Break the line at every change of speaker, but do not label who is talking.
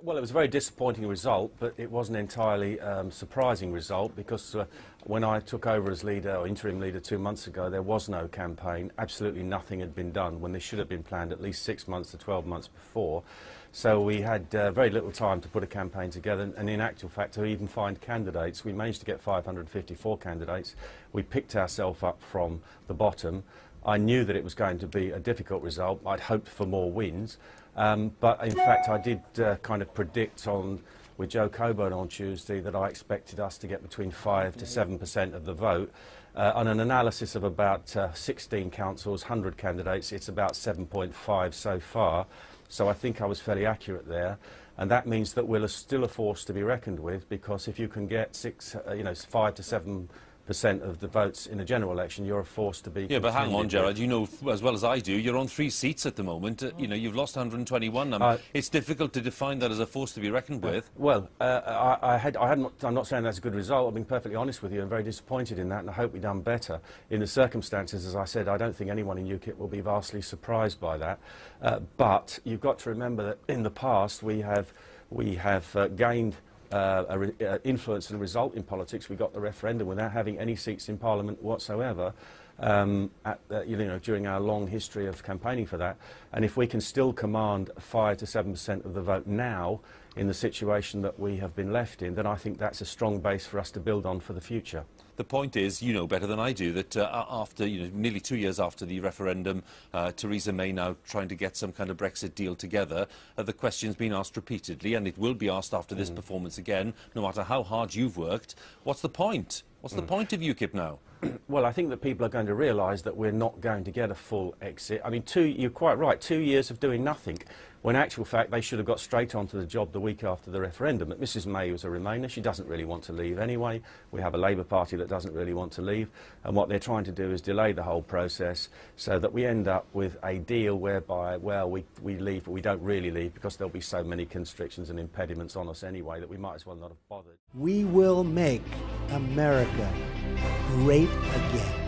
Well, it was a very disappointing result, but it wasn't entirely surprising result because when I took over as leader or interim leader 2 months ago, there was no campaign. Absolutely nothing had been done when they should have been planned at least 6 months to 12 months before. So we had very little time to put a campaign together, and in actual fact to even find candidates. We managed to get 554 candidates. We picked ourselves up from the bottom. I knew that it was going to be a difficult result. I'd hoped for more wins. But in fact, I did kind of predict with Joe Coburn on Tuesday that I expected us to get between 5 to 7% of the vote. On an analysis of about 16 councils, 100 candidates, it's about 7.5 so far. So I think I was fairly accurate there. And that means that we're still a force to be reckoned with, because if you can get 5 to 7% of the votes in a general election, you're a force to be.
Yeah, but hang on, Gerard. You know as well as I do, you're on 3 seats at the moment. You know, you've lost 121. It's difficult to define that as a force to be reckoned with.
Well, I'm not saying that's a good result. I've been perfectly honest with you. I'm very disappointed in that, and I hope we've done better. In the circumstances, as I said, I don't think anyone in UKIP will be vastly surprised by that. But you've got to remember that in the past we have gained influence and result in politics. We got the referendum without having any seats in Parliament whatsoever during our long history of campaigning for that. And if we can still command 5 to 7% of the vote now in the situation that we have been left in, then I think that's a strong base for us to build on for the future.
The point is, you know better than I do, that after nearly 2 years after the referendum, Theresa May now trying to get some kind of Brexit deal together, the question's been asked repeatedly, and it will be asked after this performance again, no matter how hard you've worked. What's the point? What's the point of UKIP now?
Well, I think that people are going to realise that we're not going to get a full exit. I mean, you're quite right, 2 years of doing nothing, when in actual fact they should have got straight onto the job the week after the referendum. But Mrs May was a Remainer. She doesn't really want to leave anyway. We have a Labour Party that doesn't really want to leave. And what they're trying to do is delay the whole process so that we end up with a deal whereby, well, we leave, but we don't really leave because there'll be so many constrictions and impediments on us anyway that we might as well not have bothered.
We will make America great again.